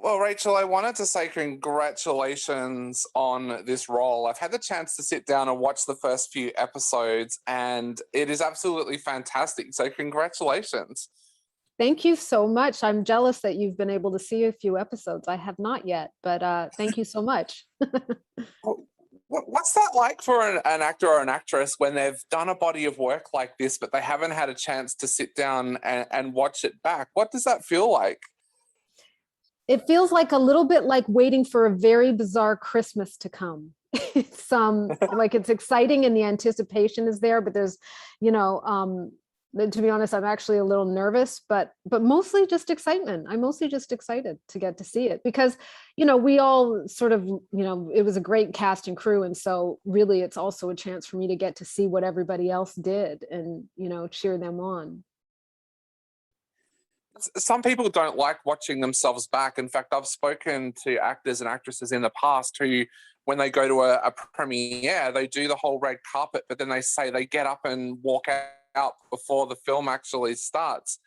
Well, Rachel, I wanted to say congratulations on this role. I've had the chance to sit down and watch the first few episodes, and it is absolutely fantastic. So, congratulations. Thank you so much. I'm jealous that you've been able to see a few episodes. I have not yet, but thank you so much. What's that like for an actor or an actress when they've done a body of work like this, but they haven't had a chance to sit down and watch it back? What does that feel like? It feels like a little bit like waiting for a very bizarre Christmas to come. It's like it's exciting and the anticipation is there, but there's, you know, to be honest, I'm actually a little nervous, but mostly just excitement. I'm mostly just excited to get to see it because, we all sort of, it was a great cast and crew. And so really it's also a chance for me to get to see what everybody else did and, cheer them on. Some people don't like watching themselves back. In fact, I've spoken to actors and actresses in the past who, when they go to a premiere, they do the whole red carpet, but then they say they get up and walk out before the film actually starts.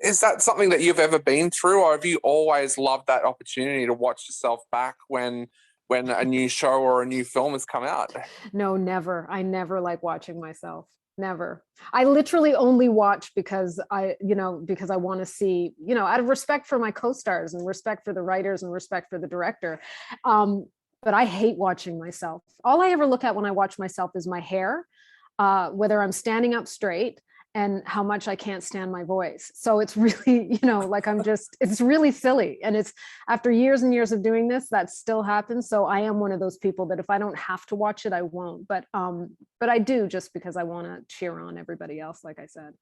Is that something that you've ever been through, or have you always loved that opportunity to watch yourself back when a new show or a new film has come out? No, never. I never like watching myself. Never. I literally only watch because I want to see, out of respect for my co-stars and respect for the writers and respect for the director. But I hate watching myself. All I ever look at when I watch myself is my hair, whether I'm standing up straight, and how much I can't stand my voice. So it's really, it's really silly. And it's after years and years of doing this, that still happens. So I am one of those people that if I don't have to watch it, I won't. But I do just because I want to cheer on everybody else, like I said.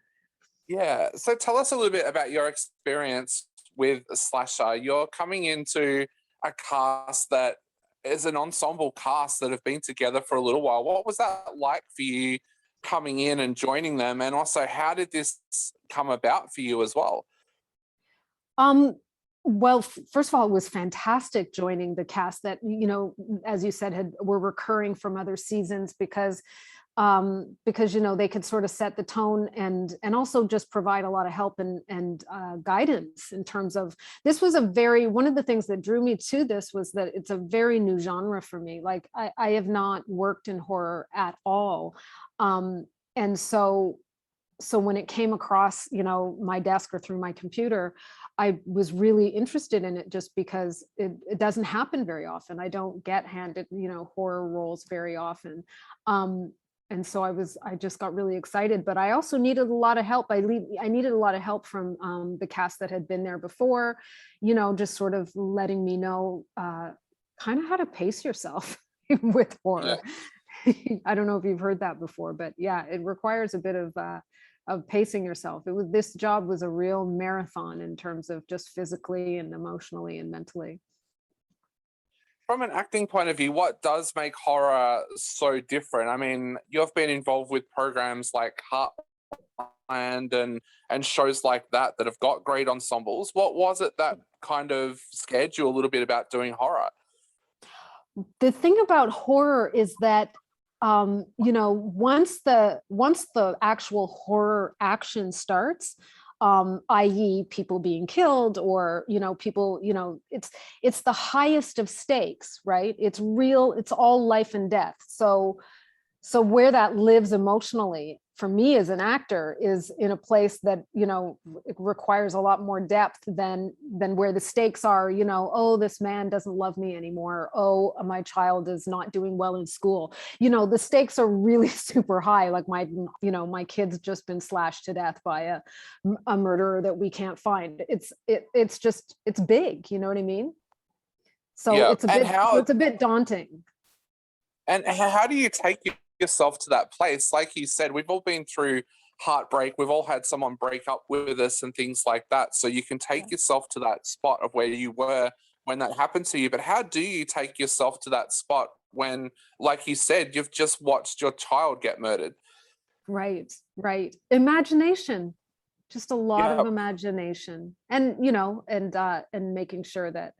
Yeah. So tell us a little bit about your experience with Slasher. You're coming into a cast that is an ensemble cast that have been together for a little while. What was that like for you coming in and joining them? And also, how did this come about for you as well? Well, first of all, it was fantastic joining the cast that, as you said, were recurring from other seasons because they could sort of set the tone and also just provide a lot of help and guidance in terms of this was one of the things that drew me to this was that it's a very new genre for me. Like I have not worked in horror at all. And so when it came across, my desk or through my computer, I was really interested in it just because it doesn't happen very often. I don't get handed, horror roles very often. And so I just got really excited, but I also needed a lot of help. I needed a lot of help from the cast that had been there before, just sort of letting me know kind of how to pace yourself with horror. Yeah. I don't know if you've heard that before, but yeah, it requires a bit of pacing yourself. This job was a real marathon in terms of just physically and emotionally and mentally. From an acting point of view, what does make horror so different? I mean, you've been involved with programs like Heartland and shows like that have got great ensembles. What was it that kind of scared you a little bit about doing horror? The thing about horror is that once the actual horror action starts, i.e. people being killed or, people, it's the highest of stakes, right? It's real, it's all life and death. So where that lives emotionally for me as an actor is in a place that, it requires a lot more depth than where the stakes are, oh, this man doesn't love me anymore. Oh, my child is not doing well in school. The stakes are really super high. Like my kid's just been slashed to death by a murderer that we can't find. It's big, you know what I mean? So yeah. It's a bit daunting. And how do you take yourself to that place? Like you said, we've all been through heartbreak. We've all had someone break up with us and things like that. So you can take yourself to that spot of where you were when that happened to you. But how do you take yourself to that spot when, like you said, you've just watched your child get murdered? Right. Imagination, just a lot of imagination, and and making sure that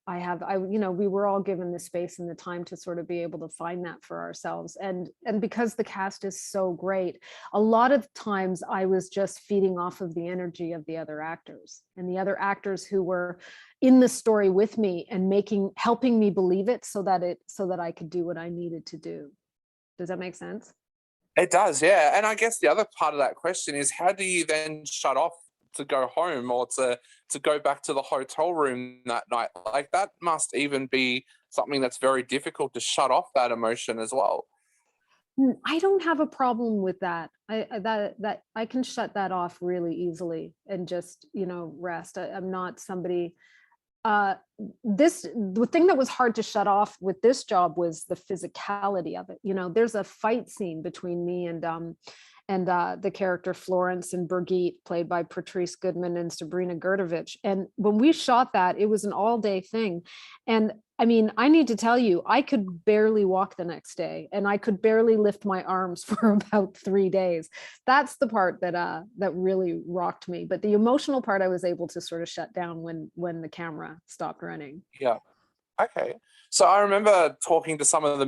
we were all given the space and the time to sort of be able to find that for ourselves. And because the cast is so great, a lot of times I was just feeding off of the energy of the other actors, and the other actors who were in the story with me and helping me believe it so that I could do what I needed to do. Does that make sense? It does, yeah. And I guess the other part of that question is, how do you then shut off to go home, or to go back to the hotel room that night? Like, that must even be something that's very difficult, to shut off that emotion as well. I don't have a problem with that. That I can shut that off really easily and just, rest. I'm not somebody. The thing that was hard to shut off with this job was the physicality of it. There's a fight scene between me and the character Florence and Birgit, played by Patrice Goodman and Sabrina Gurtovich. And when we shot that, it was an all-day thing. And I mean, I need to tell you, I could barely walk the next day, and I could barely lift my arms for about 3 days. That's the part that really rocked me. But the emotional part, I was able to sort of shut down when the camera stopped running. Yeah. Okay. So I remember talking to some of the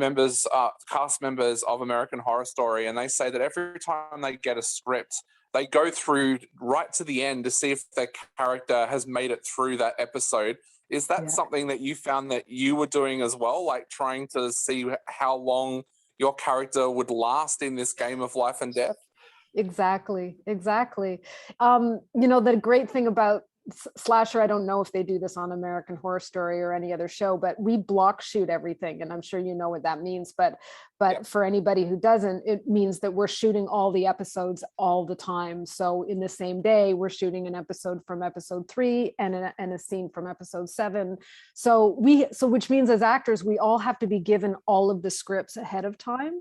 cast members of American Horror Story, and they say that every time they get a script, they go through right to the end to see if their character has made it through that episode. Is that something that you found that you were doing as well, like trying to see how long your character would last in this game of life and death? Exactly. The great thing about slasher, I don't know if they do this on American Horror Story or any other show, but we block shoot everything, and I'm sure you know what that means. But for anybody who doesn't, it means that we're shooting all the episodes all the time. So in the same day, we're shooting an episode from episode 3 and a scene from episode 7. So which means as actors, we all have to be given all of the scripts ahead of time.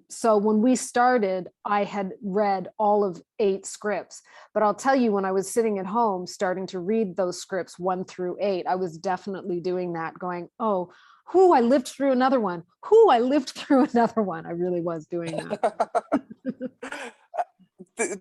So when we started, I had read all of 8 scripts, but I'll tell you, when I was sitting at home starting to read those scripts 1 through 8, I was definitely doing that, going, oh, I lived through another one. I lived through another one. I really was doing that.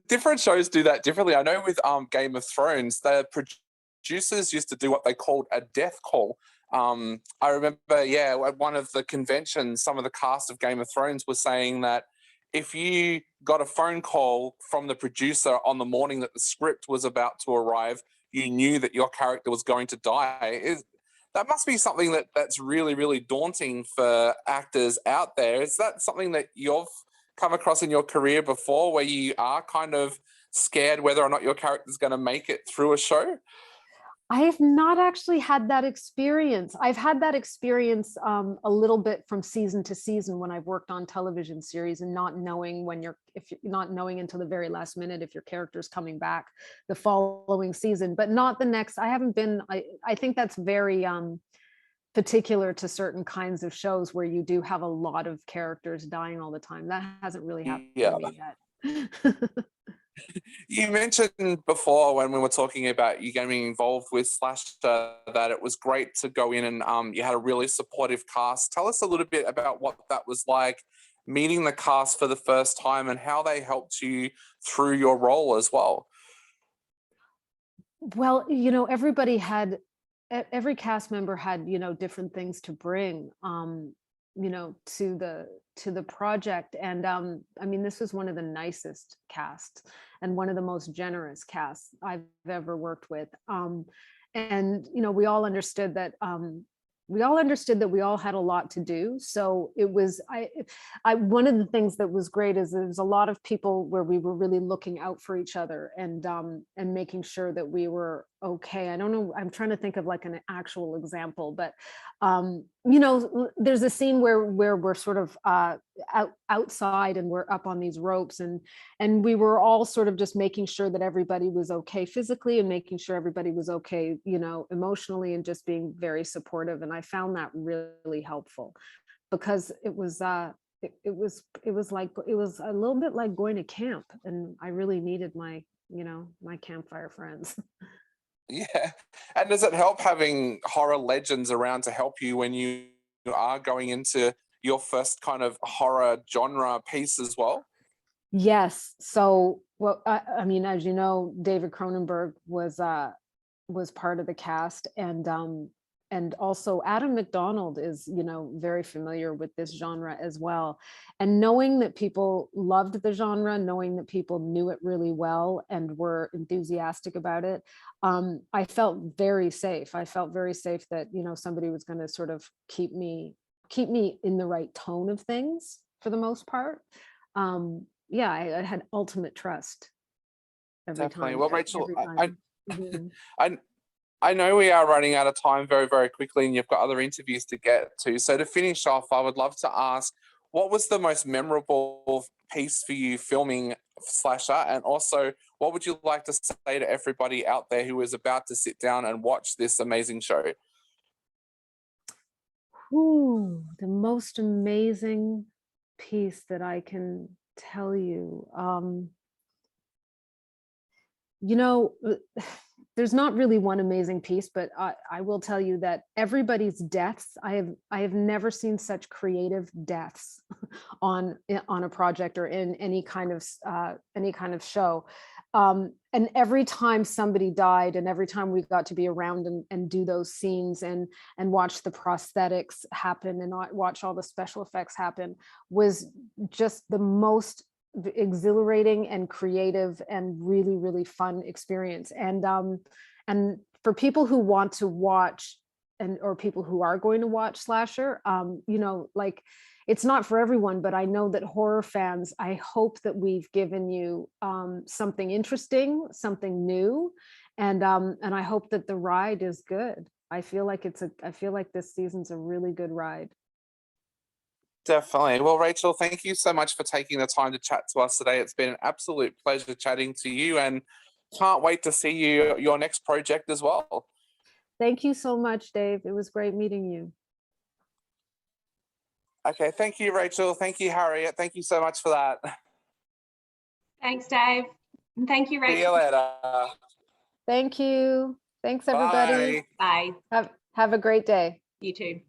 Different shows do that differently. I know with Game of Thrones, the producers used to do what they called a death call. I remember, at one of the conventions, some of the cast of Game of Thrones was saying that if you got a phone call from the producer on the morning that the script was about to arrive, you knew that your character was going to die. That must be something that's really, really daunting for actors out there. Is that something that you've come across in your career before, where you are kind of scared whether or not your character is going to make it through a show? I have not actually had that experience. I've had that experience a little bit from season to season when I've worked on television series, and not knowing if you're not knowing until the very last minute if your character's coming back the following season, but not the next. I haven't been. I think that's very particular to certain kinds of shows where you do have a lot of characters dying all the time. That hasn't really happened to me yet. You mentioned before, when we were talking about you getting involved with Slasher, that it was great to go in and you had a really supportive cast. Tell us a little bit about what that was like, meeting the cast for the first time, and how they helped you through your role as well. Well, every cast member had, different things to bring, to the project. And I mean, this was one of the nicest casts and one of the most generous casts I've ever worked with. And we all understood that we all had a lot to do. So it was, one of the things that was great is there's a lot of people where we were really looking out for each other and making sure that we were okay. I don't know, I'm trying to think of like an actual example, but there's a scene where we're sort of outside and we're up on these ropes, and we were all sort of just making sure that everybody was okay physically and making sure everybody was okay, emotionally, and just being very supportive. And I found that really helpful, because it was a little bit like going to camp, and I really needed my campfire friends. Yeah. And does it help having horror legends around to help you when you are going into your first kind of horror genre piece as well? Yes. So, well, I mean, as you know, David Cronenberg was part of the cast, and also Adam McDonald is, you know, very familiar with this genre as well. And knowing that people loved the genre, knowing that people knew it really well and were enthusiastic about it, I felt very safe. I felt very safe that, you know, somebody was going to sort of keep me in the right tone of things for the most part. Yeah, I had ultimate trust every Definitely. time. Well, Rachel, Every time. Mhm. I know we are running out of time very, very quickly, and you've got other interviews to get to. So to finish off, I would love to ask, what was the most memorable piece for you filming Slasher? And also, what would you like to say to everybody out there who is about to sit down and watch this amazing show? Ooh, the most amazing piece that I can tell you. You know, there's not really one amazing piece, but I will tell you that everybody's deaths, I have never seen such creative deaths on a project or in any kind of show. And every time somebody died, and every time we got to be around and do those scenes and watch the prosthetics happen and watch all the special effects happen, was just the most exhilarating and creative and really, really fun experience. And for people who want to watch, or people who are going to watch Slasher, you know, like, it's not for everyone, but I know that horror fans, I hope that we've given you something interesting, something new, and I hope that the ride is good. I feel like this season's a really good ride. Definitely. Well, Rachel, thank you so much for taking the time to chat to us today. It's been an absolute pleasure chatting to you, and can't wait to see your next project as well. Thank you so much, Dave. It was great meeting you. Okay, thank you, Rachel. Thank you, Harriet. Thank you so much for that. Thanks, Dave. And thank you, Rachel. See you later. Thank you. Thanks, everybody. Bye. Bye. Have a great day. You too.